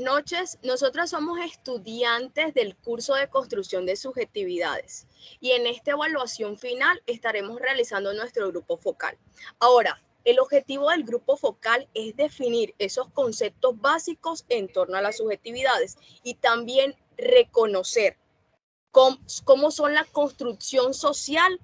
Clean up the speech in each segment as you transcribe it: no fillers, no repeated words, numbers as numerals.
noches, nosotras somos estudiantes del curso de construcción de subjetividades y en esta evaluación final estaremos realizando nuestro grupo focal. Ahora, el objetivo del grupo focal es definir esos conceptos básicos en torno a las subjetividades y también reconocer cómo son la construcción social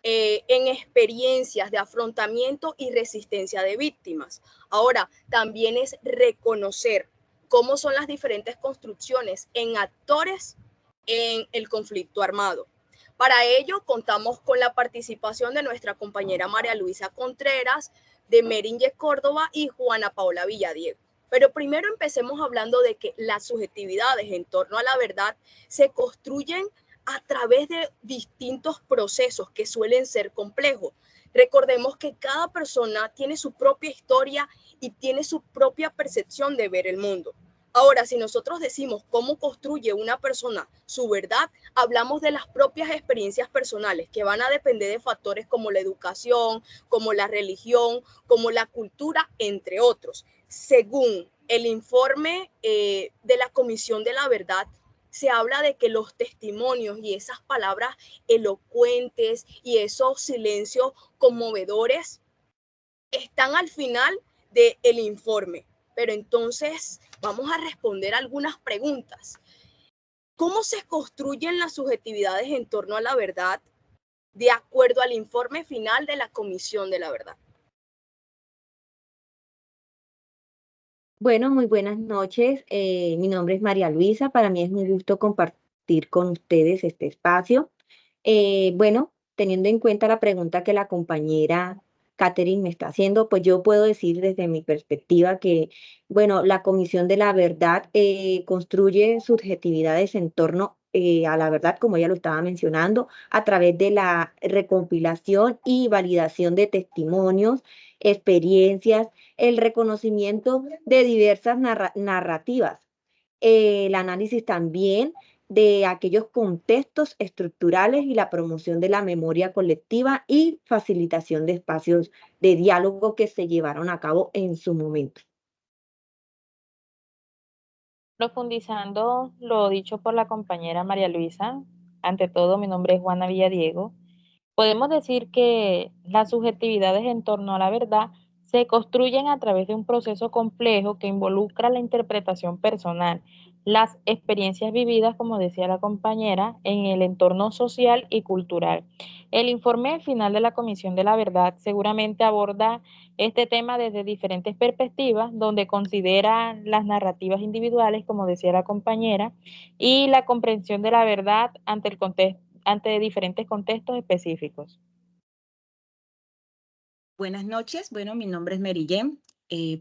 en experiencias de afrontamiento y resistencia de víctimas. Ahora, también es reconocer cómo son las diferentes construcciones en actores en el conflicto armado. Para ello, contamos con la participación de nuestra compañera María Luisa Contreras, de Meringue Córdoba y Juana Paola Villadiego. Pero primero empecemos hablando de que las subjetividades en torno a la verdad se construyen a través de distintos procesos que suelen ser complejos. Recordemos que cada persona tiene su propia historia y tiene su propia percepción de ver el mundo. Ahora, si nosotros decimos cómo construye una persona su verdad, hablamos de las propias experiencias personales que van a depender de factores como la educación, como la religión, como la cultura, entre otros. Según el informe de la Comisión de la Verdad, se habla de que los testimonios y esas palabras elocuentes y esos silencios conmovedores están al final del informe. Pero entonces vamos a responder algunas preguntas. ¿Cómo se construyen las subjetividades en torno a la verdad de acuerdo al informe final de la Comisión de la Verdad? Bueno, muy buenas noches. Mi nombre es María Luisa. Para mí es un gusto compartir con ustedes este espacio. Bueno, teniendo en cuenta la pregunta que la compañera Catherine me está haciendo, pues yo puedo decir desde mi perspectiva que, bueno, la Comisión de la Verdad construye subjetividades en torno a la verdad, como ella lo estaba mencionando, a través de la recompilación y validación de testimonios, experiencias, el reconocimiento de diversas narrativas, el análisis también de aquellos contextos estructurales y la promoción de la memoria colectiva y facilitación de espacios de diálogo que se llevaron a cabo en su momento. Profundizando lo dicho por la compañera María Luisa, ante todo mi nombre es Juana Villadiego. Podemos decir que las subjetividades en torno a la verdad se construyen a través de un proceso complejo que involucra la interpretación personal, las experiencias vividas, como decía la compañera, en el entorno social y cultural. El informe final de la Comisión de la Verdad seguramente aborda este tema desde diferentes perspectivas, donde considera las narrativas individuales, como decía la compañera, y la comprensión de la verdad ante el contexto ante diferentes contextos específicos. Buenas noches. Bueno, mi nombre es Mary Jen.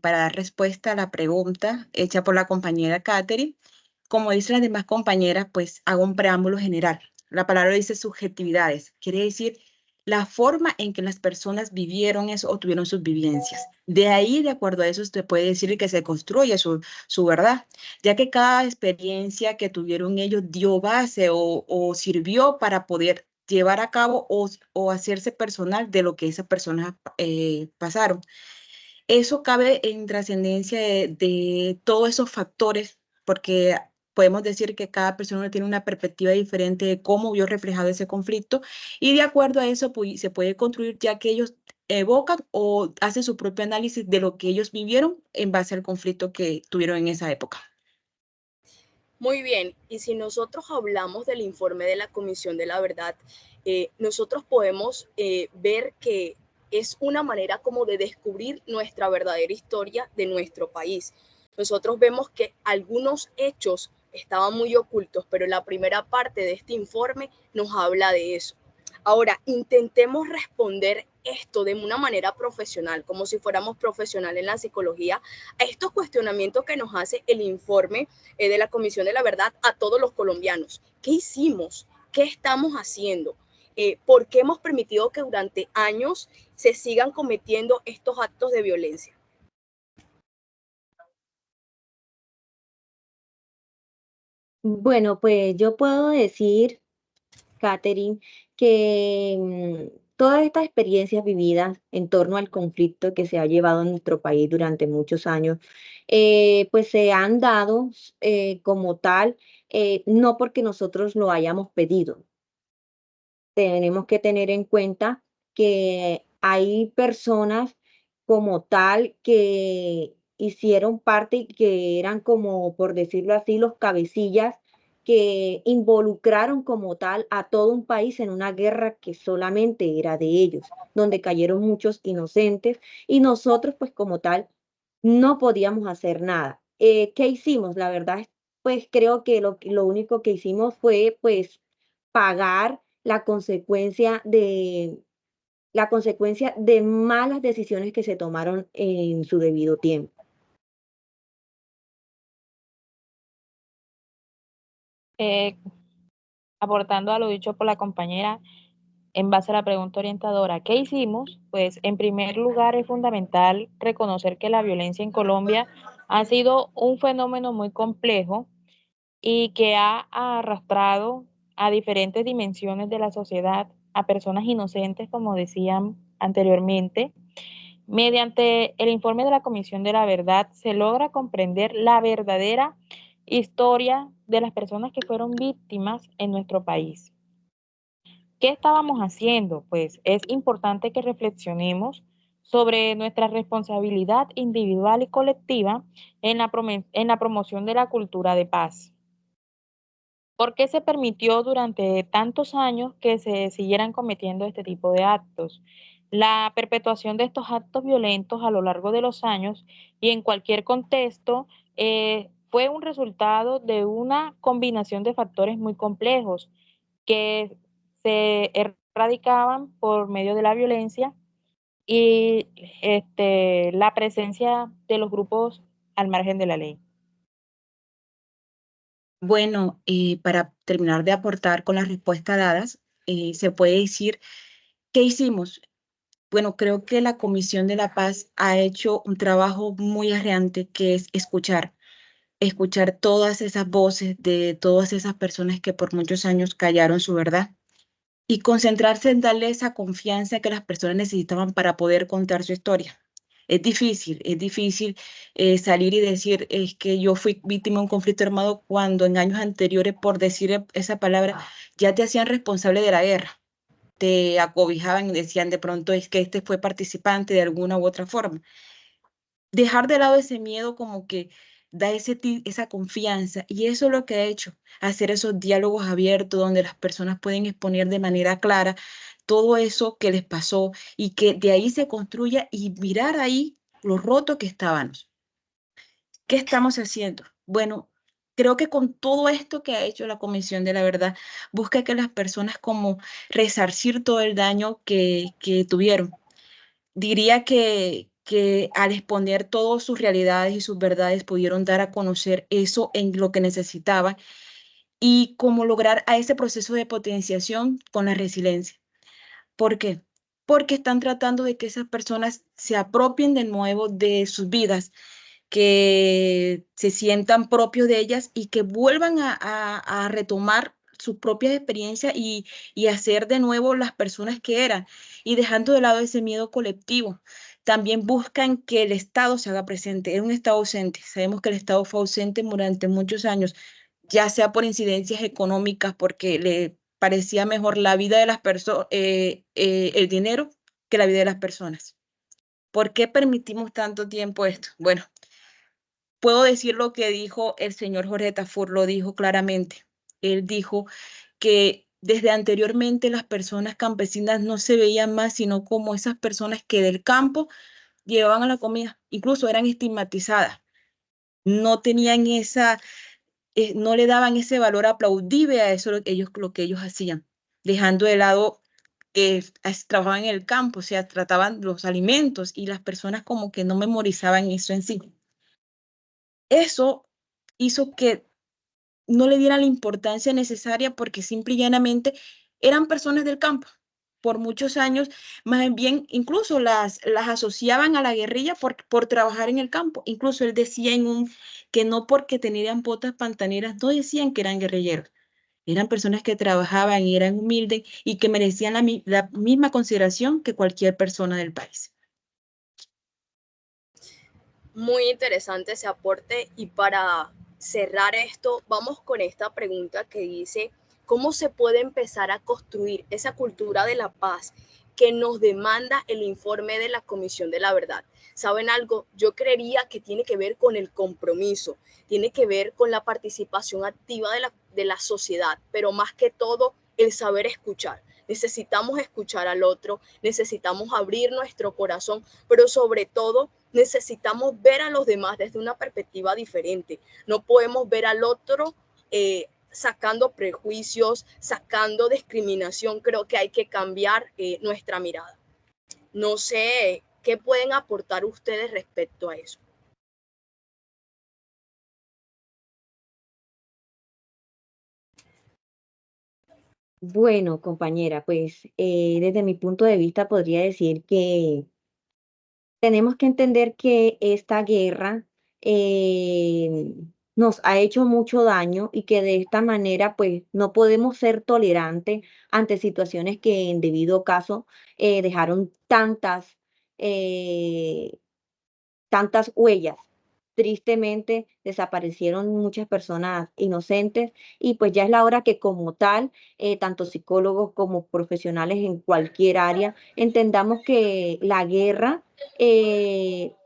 Para dar respuesta a la pregunta hecha por la compañera Catherine, como dicen las demás compañeras, pues hago un preámbulo general. La palabra dice subjetividades, quiere decir la forma en que las personas vivieron eso o tuvieron sus vivencias. De ahí, de acuerdo a eso, usted puede decir que se construye su verdad, ya que cada experiencia que tuvieron ellos dio base o sirvió para poder llevar a cabo o hacerse personal de lo que esas personas pasaron. Eso cabe en trascendencia de todos esos factores, porque podemos decir que cada persona tiene una perspectiva diferente de cómo vio reflejado ese conflicto y de acuerdo a eso se puede construir ya que ellos evocan o hacen su propio análisis de lo que ellos vivieron en base al conflicto que tuvieron en esa época. Muy bien, y si nosotros hablamos del informe de la Comisión de la Verdad, nosotros podemos ver que es una manera como de descubrir nuestra verdadera historia de nuestro país. Nosotros vemos que algunos hechos estaban muy ocultos, pero la primera parte de este informe nos habla de eso. Ahora, intentemos responder esto de una manera profesional, como si fuéramos profesionales en la psicología, a estos cuestionamientos que nos hace el informe de la Comisión de la Verdad a todos los colombianos. ¿Qué hicimos? ¿Qué estamos haciendo? ¿Por qué hemos permitido que durante años se sigan cometiendo estos actos de violencia? Bueno, pues yo puedo decir, Catherine, que todas estas experiencias vividas en torno al conflicto que se ha llevado en nuestro país durante muchos años, pues se han dado como tal, no porque nosotros lo hayamos pedido. Tenemos que tener en cuenta que hay personas como tal que hicieron parte y que eran como, por decirlo así, los cabecillas que involucraron como tal a todo un país en una guerra que solamente era de ellos, donde cayeron muchos inocentes y nosotros pues como tal no podíamos hacer nada. ¿Qué hicimos? La verdad, pues creo que lo único que hicimos fue pues pagar la consecuencia de malas decisiones que se tomaron en su debido tiempo. Eh, Aportando a lo dicho por la compañera, en base a la pregunta orientadora, ¿qué hicimos? Pues en primer lugar es fundamental reconocer que la violencia en Colombia ha sido un fenómeno muy complejo y que ha arrastrado a diferentes dimensiones de la sociedad, a personas inocentes, como decían anteriormente. Mediante el informe de la Comisión de la Verdad se logra comprender la verdadera historia de las personas que fueron víctimas en nuestro país. ¿Qué estábamos haciendo? Pues es importante que reflexionemos sobre nuestra responsabilidad individual y colectiva en la promoción de la cultura de paz. ¿Por qué se permitió durante tantos años que se siguieran cometiendo este tipo de actos? La perpetuación de estos actos violentos a lo largo de los años y en cualquier contexto fue un resultado de una combinación de factores muy complejos que se erradicaban por medio de la violencia y la presencia de los grupos al margen de la ley. Bueno, para terminar de aportar con las respuestas dadas, se puede decir, ¿qué hicimos? Bueno, creo que la Comisión de la Paz ha hecho un trabajo muy arreante, que es escuchar todas esas voces de todas esas personas que por muchos años callaron su verdad y concentrarse en darle esa confianza que las personas necesitaban para poder contar su historia. Es difícil salir y decir, es que yo fui víctima de un conflicto armado cuando en años anteriores, por decir esa palabra, ya te hacían responsable de la guerra, te acobijaban y decían de pronto es que este fue participante de alguna u otra forma. Dejar de lado ese miedo como que da esa confianza y eso es lo que ha hecho, hacer esos diálogos abiertos donde las personas pueden exponer de manera clara todo eso que les pasó y que de ahí se construya y mirar ahí lo roto que estábamos. ¿Qué estamos haciendo? Bueno, creo que con todo esto que ha hecho la Comisión de la Verdad, busca que las personas como resarcir todo el daño que tuvieron. Diría que al exponer todas sus realidades y sus verdades pudieron dar a conocer eso en lo que necesitaban y cómo lograr a ese proceso de potenciación con la resiliencia. ¿Por qué? Porque están tratando de que esas personas se apropien de nuevo de sus vidas, que se sientan propios de ellas y que vuelvan a retomar sus propias experiencias y a ser de nuevo las personas que eran y dejando de lado ese miedo colectivo. También buscan que el Estado se haga presente. Es un Estado ausente. Sabemos que el Estado fue ausente durante muchos años, ya sea por incidencias económicas, porque le parecía mejor la vida de las personas, el dinero, que la vida de las personas. ¿Por qué permitimos tanto tiempo esto? Bueno, puedo decir lo que dijo el señor Jorge Tafur, lo dijo claramente. Él dijo que desde anteriormente las personas campesinas no se veían más, sino como esas personas que del campo llevaban a la comida, incluso eran estigmatizadas, no tenían no le daban ese valor aplaudible a eso lo que ellos hacían, dejando de lado que trabajaban en el campo, o sea, trataban los alimentos y las personas como que no memorizaban eso en sí. Eso hizo que no le dieran la importancia necesaria porque simple y llanamente eran personas del campo. Por muchos años, más bien, incluso las asociaban a la guerrilla por trabajar en el campo. Incluso él decía que no porque tenían botas pantaneras, no decían que eran guerrilleros, Eran personas que trabajaban y eran humildes y que merecían la misma consideración que cualquier persona del país. Muy interesante ese aporte, y para cerrar esto, vamos con esta pregunta que dice, ¿cómo se puede empezar a construir esa cultura de la paz que nos demanda el informe de la Comisión de la Verdad? ¿Saben algo? Yo creería que tiene que ver con el compromiso, tiene que ver con la participación activa de la sociedad, pero más que todo el saber escuchar. Necesitamos escuchar al otro, necesitamos abrir nuestro corazón, pero sobre todo necesitamos ver a los demás desde una perspectiva diferente. No podemos ver al otro sacando prejuicios, sacando discriminación. Creo que hay que cambiar nuestra mirada. No sé qué pueden aportar ustedes respecto a eso. Bueno, compañera, pues desde mi punto de vista podría decir que tenemos que entender que esta guerra eh, nos ha hecho mucho daño y que de esta manera pues no podemos ser tolerantes ante situaciones que en debido caso dejaron eh, tantas huellas. Tristemente desaparecieron muchas personas inocentes y pues ya es la hora que como tal, tanto psicólogos como profesionales en cualquier área, entendamos que la guerra es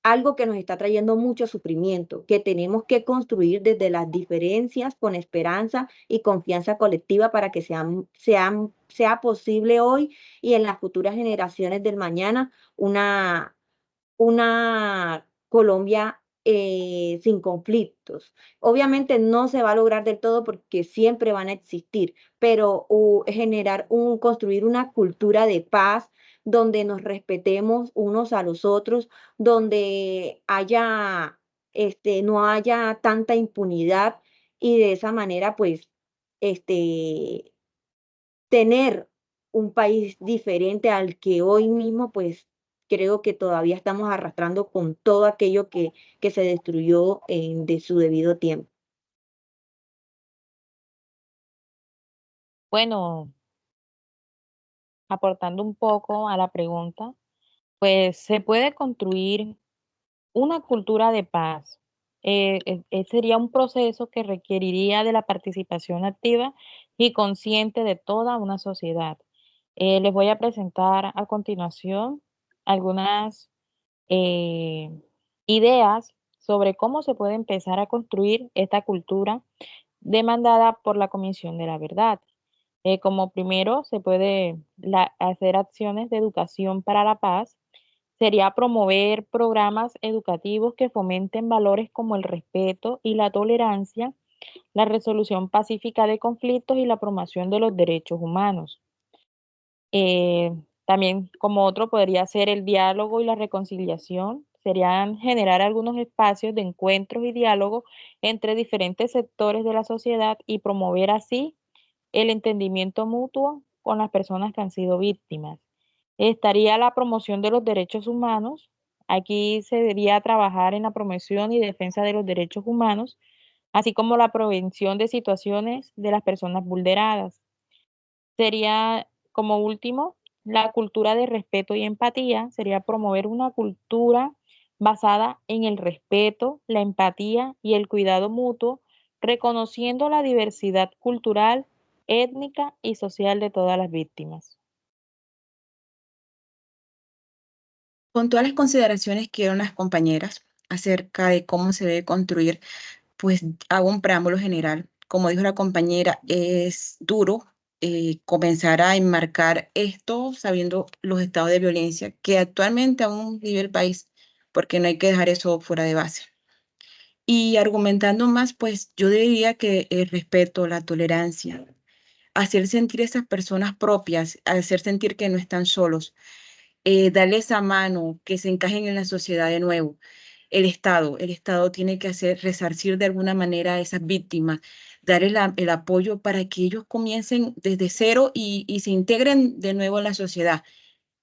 algo que nos está trayendo mucho sufrimiento, que tenemos que construir desde las diferencias con esperanza y confianza colectiva para que sea posible hoy y en las futuras generaciones del mañana una Colombia sin conflictos. Obviamente no se va a lograr del todo porque siempre van a existir, pero construir una cultura de paz donde nos respetemos unos a los otros, donde no haya tanta impunidad y de esa manera, pues, este, tener un país diferente al que hoy mismo, pues creo que todavía estamos arrastrando con todo aquello que se destruyó de su debido tiempo. Bueno, aportando un poco a la pregunta, pues se puede construir una cultura de paz. Sería un proceso que requeriría de la participación activa y consciente de toda una sociedad. Les voy a presentar a continuación algunas eh, ideas sobre cómo se puede empezar a construir esta cultura demandada por la Comisión de la Verdad. Como primero, se puede hacer acciones de educación para la paz. Sería promover programas educativos que fomenten valores como el respeto y la tolerancia, la resolución pacífica de conflictos y la promoción de los derechos humanos. Eh, También como otro podría ser el diálogo y la reconciliación. Serían generar algunos espacios de encuentros y diálogo entre diferentes sectores de la sociedad y promover así el entendimiento mutuo con las personas que han sido víctimas. Estaría la promoción de los derechos humanos. Aquí se debería trabajar en la promoción y defensa de los derechos humanos, así como la prevención de situaciones de las personas vulneradas. Sería, como último, la cultura de respeto y empatía. Sería promover una cultura basada en el respeto, la empatía y el cuidado mutuo, reconociendo la diversidad cultural, étnica y social de todas las víctimas. Con todas las consideraciones que dieron las compañeras acerca de cómo se debe construir, pues hago un preámbulo general. Como dijo la compañera, es duro comenzar a enmarcar esto sabiendo los estados de violencia que actualmente aún vive el país, porque no hay que dejar eso fuera de base. Y argumentando más, pues yo diría que el respeto, la tolerancia, hacer sentir a esas personas propias, hacer sentir que no están solos, darle esa mano, que se encajen en la sociedad de nuevo. El Estado tiene que resarcir de alguna manera a esas víctimas, darles el apoyo para que ellos comiencen desde cero y se integren de nuevo en la sociedad.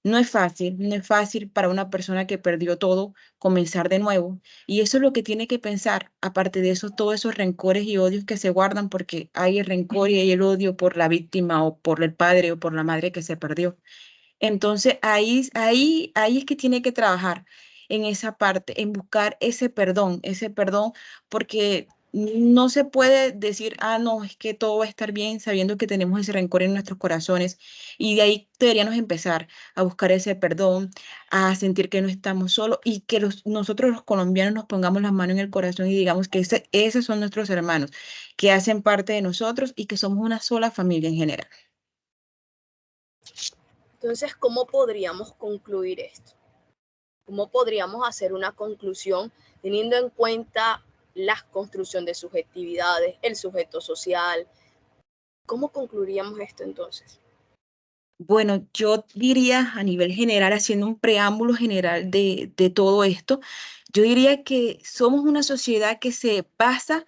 No es fácil para una persona que perdió todo comenzar de nuevo. Y eso es lo que tiene que pensar. Aparte de eso, todos esos rencores y odios que se guardan, porque hay el rencor y hay el odio por la víctima o por el padre o por la madre que se perdió. Entonces ahí es que tiene que trabajar en esa parte, en buscar ese perdón, porque no se puede decir, ah, no, es que todo va a estar bien sabiendo que tenemos ese rencor en nuestros corazones. Y de ahí deberíamos empezar a buscar ese perdón, a sentir que no estamos solos y que nosotros los colombianos nos pongamos las manos en el corazón y digamos que esos son nuestros hermanos, que hacen parte de nosotros y que somos una sola familia en general. Entonces, ¿cómo podríamos concluir esto? ¿Cómo podríamos hacer una conclusión teniendo en cuenta la construcción de subjetividades, el sujeto social? ¿Cómo concluiríamos esto entonces? Bueno, yo diría a nivel general, haciendo un preámbulo general de todo esto, yo diría que somos una sociedad que se basa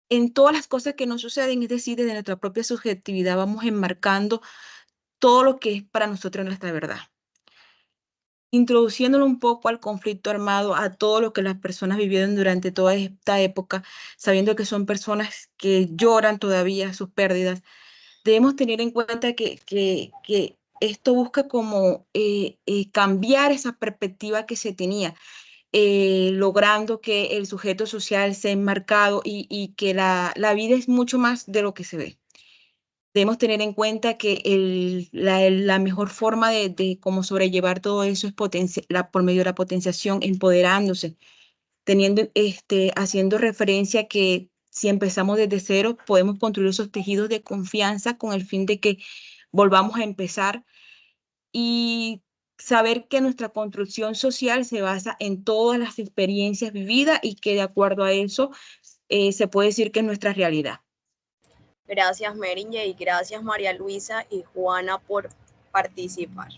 en todas las cosas que nos suceden, es decir, desde nuestra propia subjetividad vamos enmarcando todo lo que es para nosotros nuestra verdad, introduciéndolo un poco al conflicto armado, a todo lo que las personas vivieron durante toda esta época, sabiendo que son personas que lloran todavía sus pérdidas. Debemos tener en cuenta que esto busca como cambiar esa perspectiva que se tenía, logrando que el sujeto social sea enmarcado y que la vida es mucho más de lo que se ve. Debemos tener en cuenta que la mejor forma de cómo sobrellevar todo eso es por medio de la potenciación, empoderándose, haciendo referencia a que si empezamos desde cero, podemos construir esos tejidos de confianza con el fin de que volvamos a empezar y saber que nuestra construcción social se basa en todas las experiencias vividas y que de acuerdo a eso se puede decir que es nuestra realidad. Gracias, Merinje, y gracias, María Luisa y Juana, por participar.